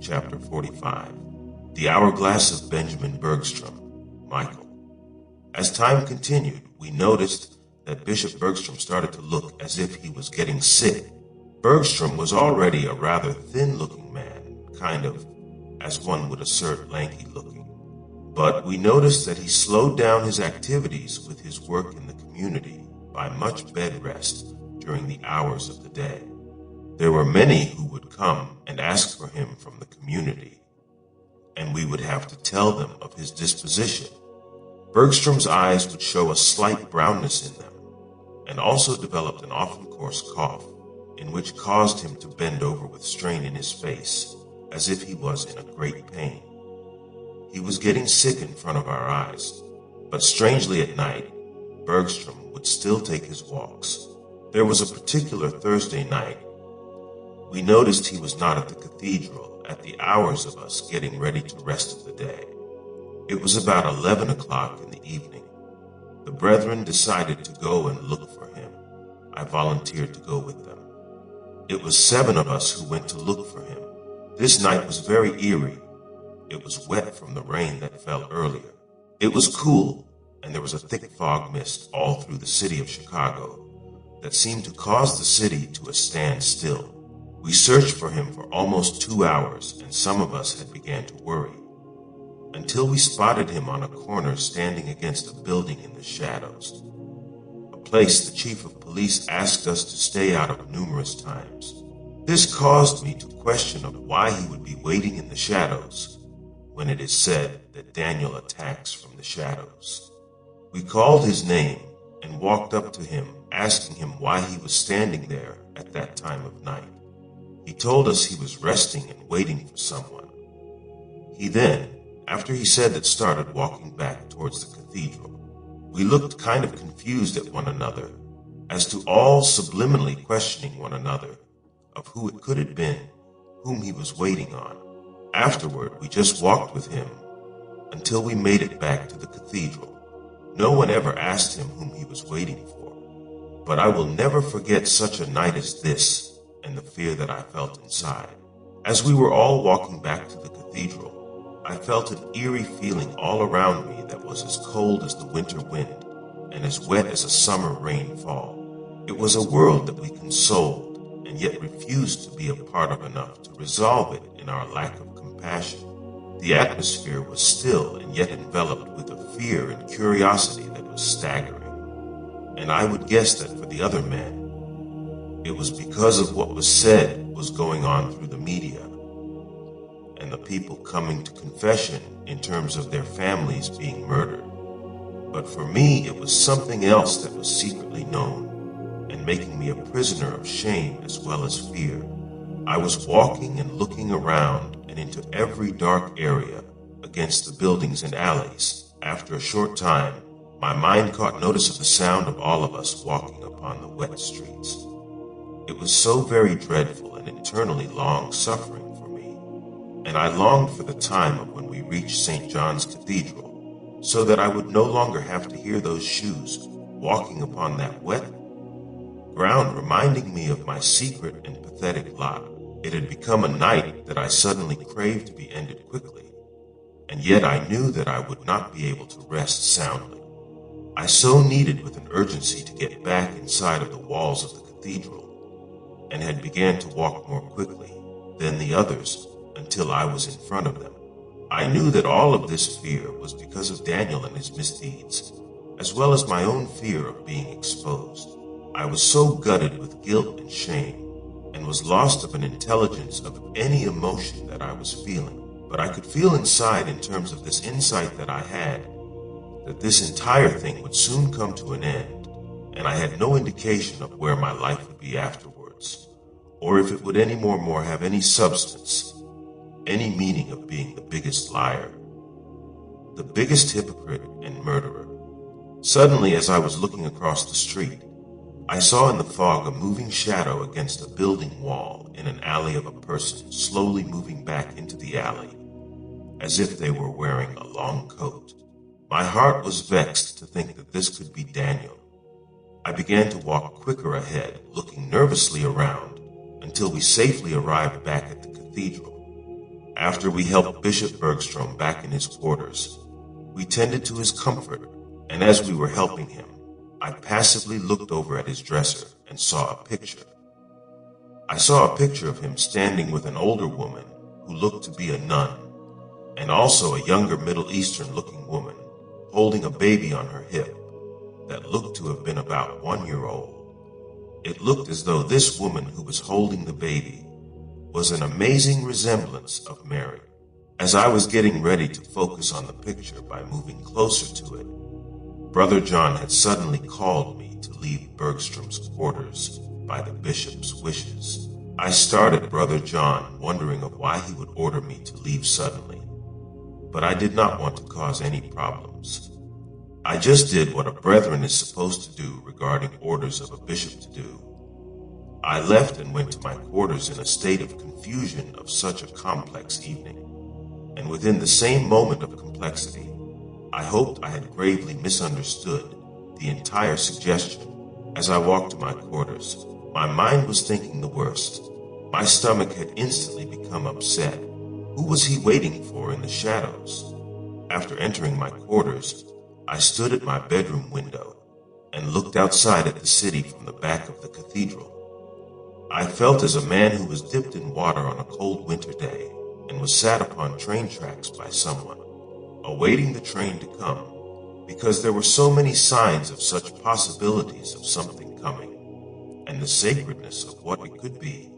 Chapter 45. The Hourglass of Benjamin Bergstrom, Michael. As time continued, we noticed that Bishop Bergstrom started to look as if he was getting sick. Bergstrom was already a rather thin-looking man, kind of, as one would assert, lanky-looking. But we noticed that he slowed down his activities with his work in the community by much bed rest during the hours of the day. There were many who would come and ask for him from the community, and we would have to tell them of his disposition. Bergstrom's eyes would show a slight brownness in them, and also developed an often coarse cough, in which caused him to bend over with strain in his face, as if he was in a great pain. He was getting sick in front of our eyes, but strangely at night, Bergstrom would still take his walks. There was a particular Thursday night. We noticed he was not at the cathedral at the hours of us getting ready to rest of the day. It was about 11 o'clock in the evening. The brethren decided to go and look for him. I volunteered to go with them. It was 7 of us who went to look for him. This night was very eerie. It was wet from the rain that fell earlier. It was cool, and there was a thick fog mist all through the city of Chicago that seemed to cause the city to a standstill. We searched for him for almost 2 hours, and some of us had began to worry, until we spotted him on a corner standing against a building in the shadows, a place the chief of police asked us to stay out of numerous times. This caused me to question of why he would be waiting in the shadows when it is said that Daniel attacks from the shadows. We called his name and walked up to him, asking him why he was standing there at that time of night. He told us he was resting and waiting for someone. He then, after he said that, started walking back towards the cathedral. We looked kind of confused at one another, as to all subliminally questioning one another of who it could have been whom he was waiting on. Afterward, we just walked with him until we made it back to the cathedral. No one ever asked him whom he was waiting for, but I will never forget such a night as this and the fear that I felt inside. As we were all walking back to the cathedral, I felt an eerie feeling all around me that was as cold as the winter wind and as wet as a summer rainfall. It was a world that we consoled and yet refused to be a part of enough to resolve it in our lack of compassion. The atmosphere was still and yet enveloped with a fear and curiosity that was staggering. And I would guess that for the other men, it was because of what was said was going on through the media and the people coming to confession in terms of their families being murdered. But for me, it was something else that was secretly known and making me a prisoner of shame as well as fear. I was walking and looking around and into every dark area against the buildings and alleys. After a short time, my mind caught notice of the sound of all of us walking upon the wet streets. It was so very dreadful and eternally long suffering for me, and I longed for the time of when we reached St. John's Cathedral, so that I would no longer have to hear those shoes walking upon that wet ground, reminding me of my secret and pathetic lot. It had become a night that I suddenly craved to be ended quickly, and yet I knew that I would not be able to rest soundly. I so needed with an urgency to get back inside of the walls of the cathedral, and had began to walk more quickly than the others until I was in front of them. I knew that all of this fear was because of Daniel and his misdeeds, as well as my own fear of being exposed. I was so gutted with guilt and shame, and was lost of an intelligence of any emotion that I was feeling. But I could feel inside, in terms of this insight that I had, that this entire thing would soon come to an end, and I had no indication of where my life would be afterwards, or if it would any more have any substance, any meaning of being the biggest liar, the biggest hypocrite and murderer. Suddenly, as I was looking across the street, I saw in the fog a moving shadow against a building wall in an alley of a person slowly moving back into the alley, as if they were wearing a long coat. My heart was vexed to think that this could be Daniel. I began to walk quicker ahead, looking nervously around, until we safely arrived back at the cathedral. After we helped Bishop Bergstrom back in his quarters, we tended to his comfort, and as we were helping him, I passively looked over at his dresser and saw a picture. I saw a picture of him standing with an older woman who looked to be a nun, and also a younger Middle Eastern-looking woman holding a baby on her hip that looked to have been about 1 year old. It looked as though this woman who was holding the baby was an amazing resemblance of Mary. As I was getting ready to focus on the picture by moving closer to it, Brother John had suddenly called me to leave Bergstrom's quarters by the bishop's wishes. I started Brother John wondering of why he would order me to leave suddenly, but I did not want to cause any problems. I just did what a brethren is supposed to do regarding orders of a bishop to do. I left and went to my quarters in a state of confusion of such a complex evening, and within the same moment of complexity, I hoped I had gravely misunderstood the entire suggestion. As I walked to my quarters, my mind was thinking the worst. My stomach had instantly become upset. Who was he waiting for in the shadows? After entering my quarters, I stood at my bedroom window and looked outside at the city from the back of the cathedral. I felt as a man who was dipped in water on a cold winter day and was sat upon train tracks by someone, awaiting the train to come, because there were so many signs of such possibilities of something coming, and the sacredness of what it could be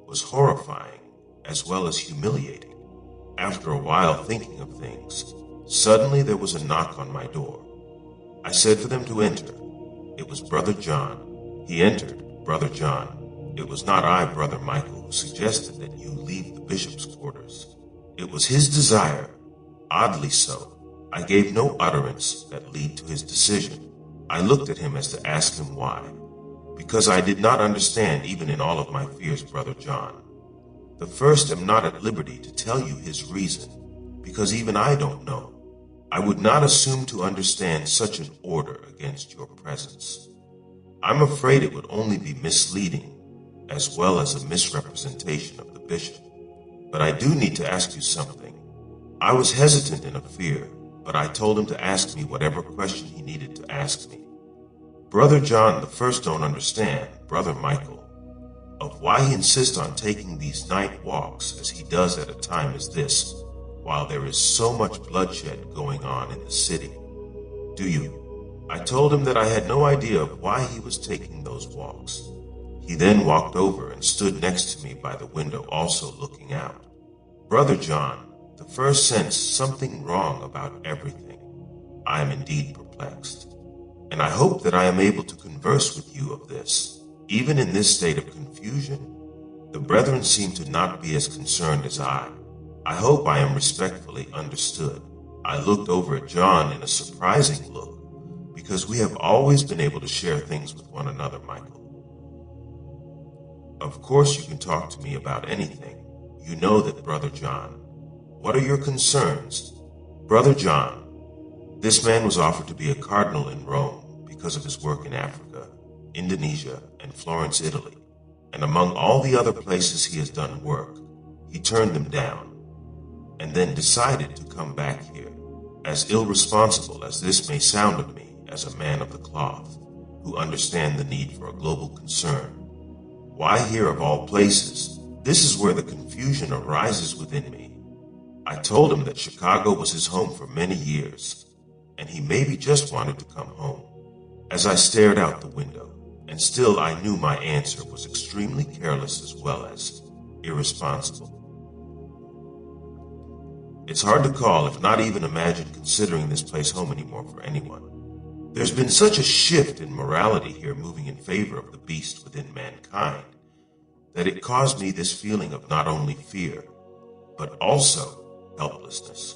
was horrifying as well as humiliating. After a while thinking of things, suddenly there was a knock on my door. I said for them to enter. It was Brother John. He entered. Brother John. It was not I, Brother Michael, who suggested that you leave the bishop's quarters. It was his desire. Oddly so, I gave no utterance that led to his decision. I looked at him as to ask him why, because I did not understand even in all of my fears, Brother John. The first am not at liberty to tell you his reason, because even I don't know. I would not assume to understand such an order against your presence. I'm afraid it would only be misleading, as well as a misrepresentation of the bishop. But I do need to ask you something. I was hesitant in a fear, but I told him to ask me whatever question he needed to ask me. Brother John the first don't understand, Brother Michael, of why he insists on taking these night walks as he does at a time as this, while there is so much bloodshed going on in the city. Do you? I told him that I had no idea of why he was taking those walks. He then walked over and stood next to me by the window, also looking out. Brother John, the first sensed something wrong about everything. I am indeed perplexed, and I hope that I am able to converse with you of this, even in this state of confusion. The brethren seem to not be as concerned as I. I hope I am respectfully understood. I looked over at John in a surprising look, because we have always been able to share things with one another, Michael. Of course you can talk to me about anything. You know that, Brother John. What are your concerns? Brother John, this man was offered to be a cardinal in Rome because of his work in Africa, Indonesia, and Florence, Italy. And among all the other places he has done work, he turned them down, and then decided to come back here. As irresponsible as this may sound of me as a man of the cloth, who understand the need for a global concern, why here of all places? This is where the confusion arises within me. I told him that Chicago was his home for many years, and he maybe just wanted to come home. As I stared out the window, and still I knew my answer was extremely careless as well as irresponsible. It's hard to call, if not even imagine, considering this place home anymore for anyone. There's been such a shift in morality here, moving in favor of the beast within mankind, that it caused me this feeling of not only fear, but also helplessness.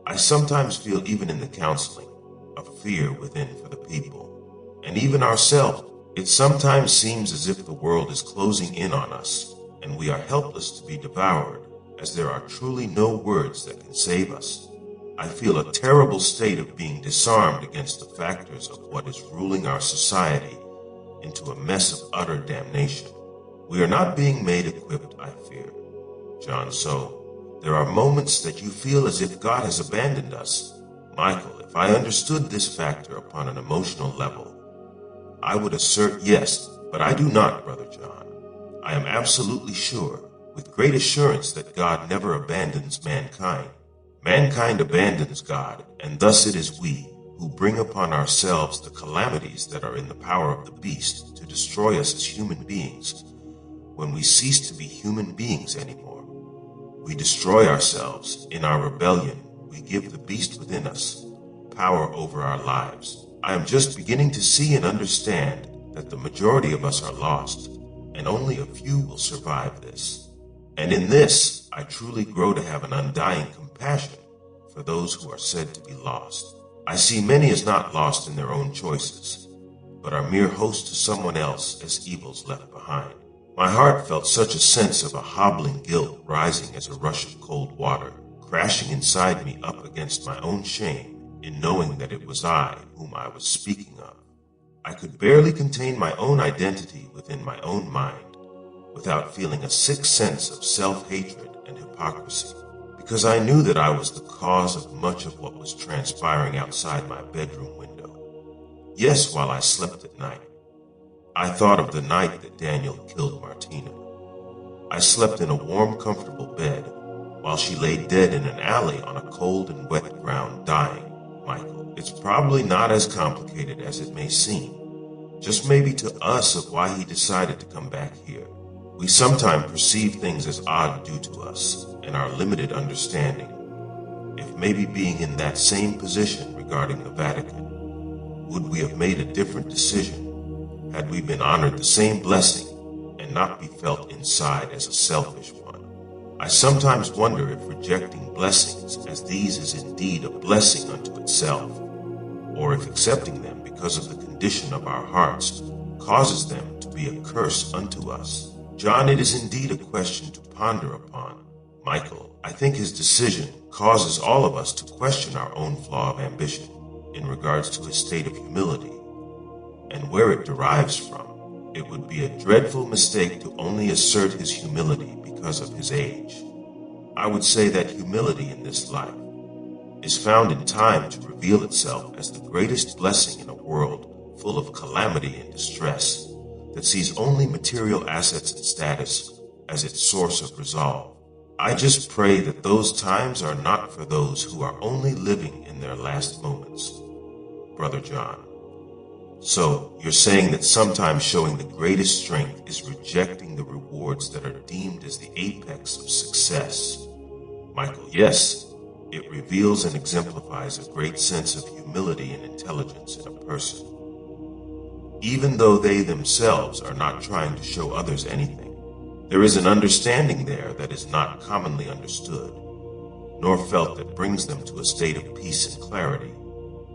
I sometimes feel, even in the counseling, a fear within for the people, and even ourselves. It sometimes seems as if the world is closing in on us, and we are helpless to be devoured, as there are truly no words that can save us. I feel a terrible state of being disarmed against the factors of what is ruling our society into a mess of utter damnation. We are not being made equipped, I fear, John, so there are moments that you feel as if God has abandoned us. Michael, if I understood this factor upon an emotional level, I would assert yes, but I do not, Brother John. I am absolutely sure, with great assurance, that God never abandons mankind. Mankind abandons God, and thus it is we who bring upon ourselves the calamities that are in the power of the beast to destroy us as human beings. When we cease to be human beings anymore, we destroy ourselves. In our rebellion, we give the beast within us power over our lives. I am just beginning to see and understand that the majority of us are lost, and only a few will survive this. And in this, I truly grow to have an undying compassion for those who are said to be lost. I see many as not lost in their own choices, but are mere hosts to someone else as evils left behind. My heart felt such a sense of a hobbling guilt rising as a rush of cold water, crashing inside me up against my own shame in knowing that it was I whom I was speaking of. I could barely contain my own identity within my own mind without feeling a sick sense of self-hatred and hypocrisy, because I knew that I was the cause of much of what was transpiring outside my bedroom window. Yes, while I slept at night, I thought of the night that Daniel killed Martina. I slept in a warm, comfortable bed while she lay dead in an alley on a cold and wet ground dying. Michael, it's probably not as complicated as it may seem, just maybe to us, of why he decided to come back here. We sometimes perceive things as odd due to us and our limited understanding. If maybe being in that same position regarding the Vatican, would we have made a different decision had we been honored the same blessing and not be felt inside as a selfish one? I sometimes wonder if rejecting blessings as these is indeed a blessing unto itself, or if accepting them because of the condition of our hearts causes them to be a curse unto us. John, it is indeed a question to ponder upon. Michael, I think his decision causes all of us to question our own flaw of ambition in regards to his state of humility and where it derives from. It would be a dreadful mistake to only assert his humility because of his age. I would say that humility in this life is found in time to reveal itself as the greatest blessing in a world full of calamity and distress that sees only material assets and status as its source of resolve. I just pray that those times are not for those who are only living in their last moments. Brother John. So, you're saying that sometimes showing the greatest strength is rejecting the rewards that are deemed as the apex of success. Michael, yes, it reveals and exemplifies a great sense of humility and intelligence in a person. Even though they themselves are not trying to show others anything, there is an understanding there that is not commonly understood, nor felt, that brings them to a state of peace and clarity,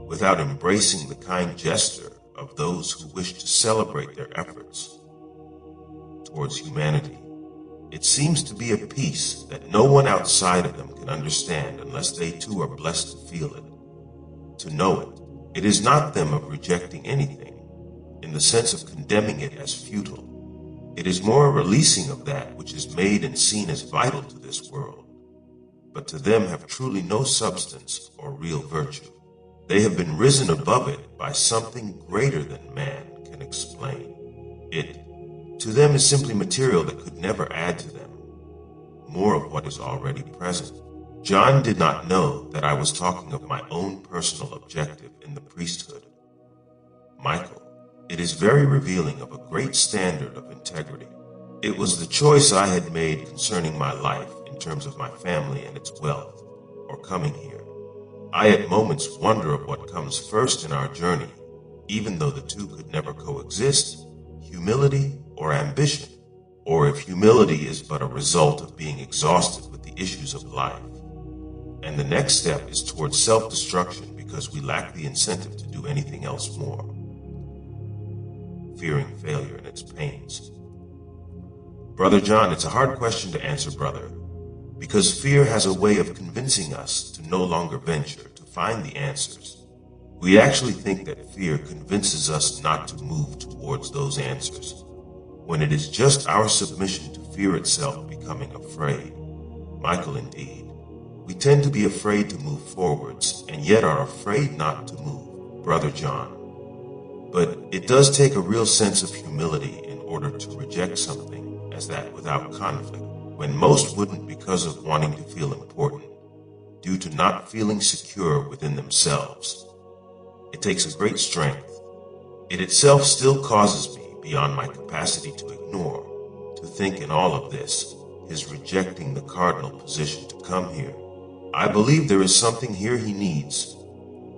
without embracing the kind gesture of those who wish to celebrate their efforts towards humanity. It seems to be a peace that no one outside of them can understand unless they too are blessed to feel it, to know it. It is not them of rejecting anything, in the sense of condemning it as futile. It is more a releasing of that which is made and seen as vital to this world, but to them have truly no substance or real virtue. They have been risen above it by something greater than man can explain. It, to them, is simply material that could never add to them more of what is already present. John did not know that I was talking of my own personal objective in the priesthood. Michael, it is very revealing of a great standard of integrity. It was the choice I had made concerning my life in terms of my family and its wealth, or coming here. I at moments wonder of what comes first in our journey, even though the two could never coexist, humility or ambition, or if humility is but a result of being exhausted with the issues of life. And the next step is towards self-destruction because we lack the incentive to do anything else more, fearing failure and its pains. Brother John, it's a hard question to answer, brother, because fear has a way of convincing us to no longer venture to find the answers. We actually think that fear convinces us not to move towards those answers, when it is just our submission to fear itself becoming afraid. Michael, indeed. We tend to be afraid to move forwards, and yet are afraid not to move, Brother John. But it does take a real sense of humility in order to reject something as that without conflict, when most wouldn't because of wanting to feel important, due to not feeling secure within themselves. It takes a great strength. It itself still causes me, beyond my capacity to ignore, to think in all of this, his rejecting the cardinal position to come here. I believe there is something here he needs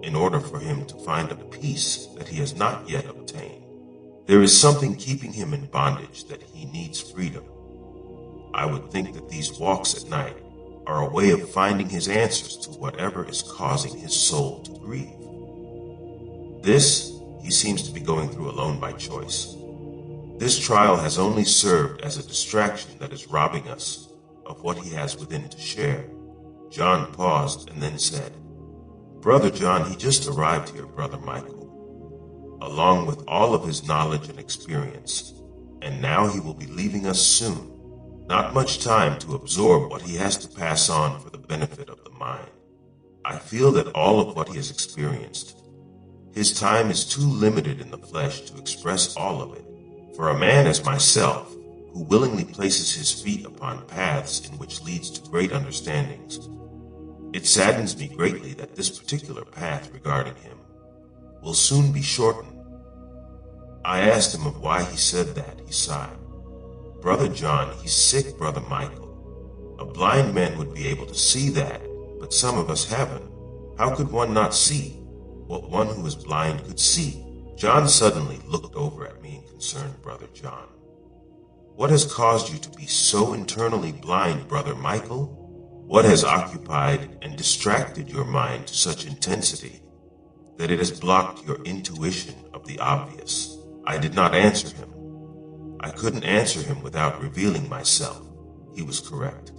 in order for him to find a peace that he has not yet obtained. There is something keeping him in bondage that he needs freedom. I would think that these walks at night are a way of finding his answers to whatever is causing his soul to grieve. This he seems to be going through alone by choice. This trial has only served as a distraction that is robbing us of what he has within to share. John paused and then said, Brother John, he just arrived here, Brother Michael, along with all of his knowledge and experience, and now he will be leaving us soon. Not much time to absorb what he has to pass on for the benefit of the mind. I feel that all of what he has experienced, his time is too limited in the flesh to express all of it. For a man as myself, who willingly places his feet upon paths in which leads to great understandings, it saddens me greatly that this particular path regarding him will soon be shortened. I asked him of why he said that. He sighed. Brother John, he's sick, Brother Michael. A blind man would be able to see that, but some of us haven't. How could one not see what one who is blind could see? John suddenly looked over at me in concern. Brother John, what has caused you to be so internally blind, Brother Michael? What has occupied and distracted your mind to such intensity that it has blocked your intuition of the obvious? I did not answer him. I couldn't answer him without revealing myself. He was correct.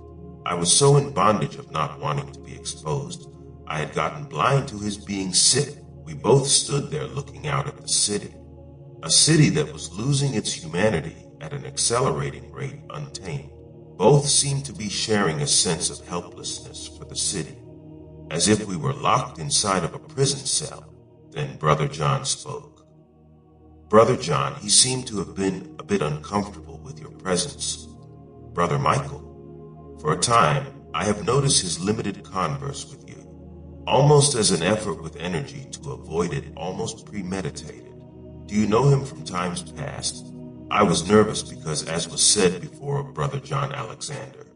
I was so in bondage of not wanting to be exposed, I had gotten blind to his being sick. We both stood there looking out at the city, a city that was losing its humanity at an accelerating rate untamed. Both seemed to be sharing a sense of helplessness for the city, as if we were locked inside of a prison cell. Then Brother John spoke. Brother John, he seemed to have been a bit uncomfortable with your presence. Brother Michael, for a time, I have noticed his limited converse with you, almost as an effort with energy to avoid it, almost premeditated. Do you know him from times past? I was nervous because, as was said before of Brother John Alexander,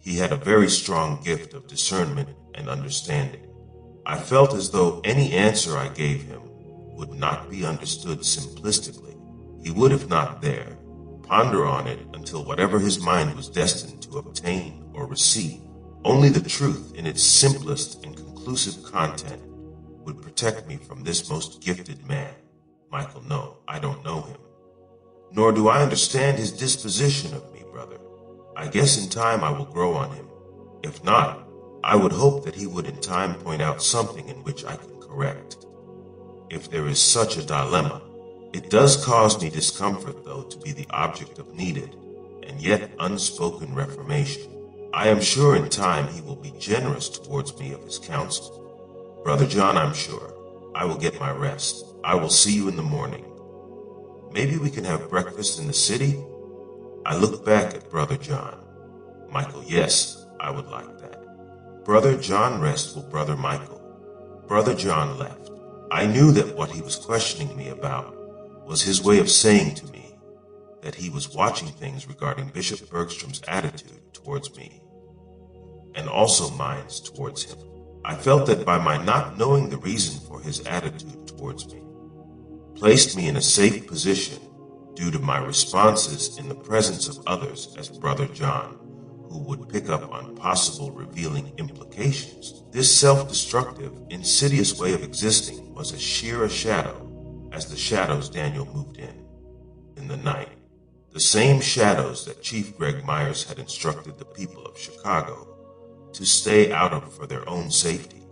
he had a very strong gift of discernment and understanding. I felt as though any answer I gave him would not be understood simplistically. He would, if not there, ponder on it until whatever his mind was destined to obtain or receive, only the truth in its simplest and conclusive content would protect me from this most gifted man. Michael, no, I don't know him. Nor do I understand his disposition of me, brother. I guess in time I will grow on him. If not, I would hope that he would in time point out something in which I can correct. If there is such a dilemma, it does cause me discomfort, though, to be the object of needed and yet unspoken reformation. I am sure in time he will be generous towards me of his counsel. Brother John, I'm sure. I will get my rest. I will see you in the morning. Maybe we can have breakfast in the city? I looked back at Brother John. Michael, yes, I would like that. Brother John restful, Brother Michael. Brother John left. I knew that what he was questioning me about was his way of saying to me that he was watching things regarding Bishop Bergstrom's attitude towards me, and also mine towards him. I felt that by my not knowing the reason for his attitude towards me, placed me in a safe position due to my responses in the presence of others as Brother John, who would pick up on possible revealing implications. This self-destructive, insidious way of existing was as sheer a shadow as the shadows Daniel moved in the night. The same shadows that Chief Greg Myers had instructed the people of Chicago to stay out of for their own safety.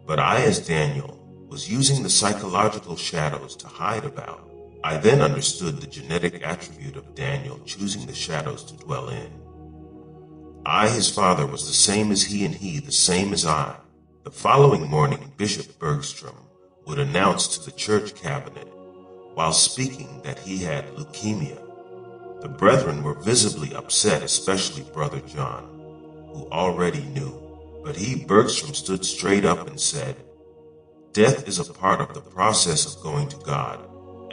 But I, as Daniel, was using the psychological shadows to hide about. I then understood the genetic attribute of Daniel choosing the shadows to dwell in. I, his father, was the same as he, and he the same as I. The following morning, Bishop Bergstrom would announce to the church cabinet while speaking that he had leukemia. The brethren were visibly upset, especially Brother John, who already knew. But he, Bergstrom, stood straight up and said, "Death is a part of the process of going to God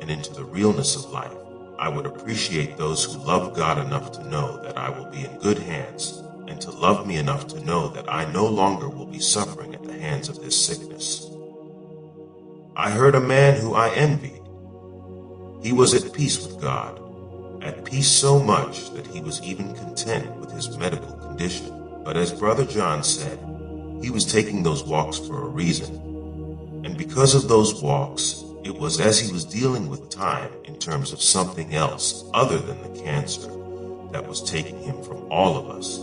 and into the realness of life. I would appreciate those who love God enough to know that I will be in good hands, and to love me enough to know that I no longer will be suffering at the hands of this sickness." I heard a man who I envied. He was at peace with God, at peace so much that he was even content with his medical condition. But as Brother John said, he was taking those walks for a reason. And because of those walks, it was as he was dealing with time in terms of something else other than the cancer that was taking him from all of us.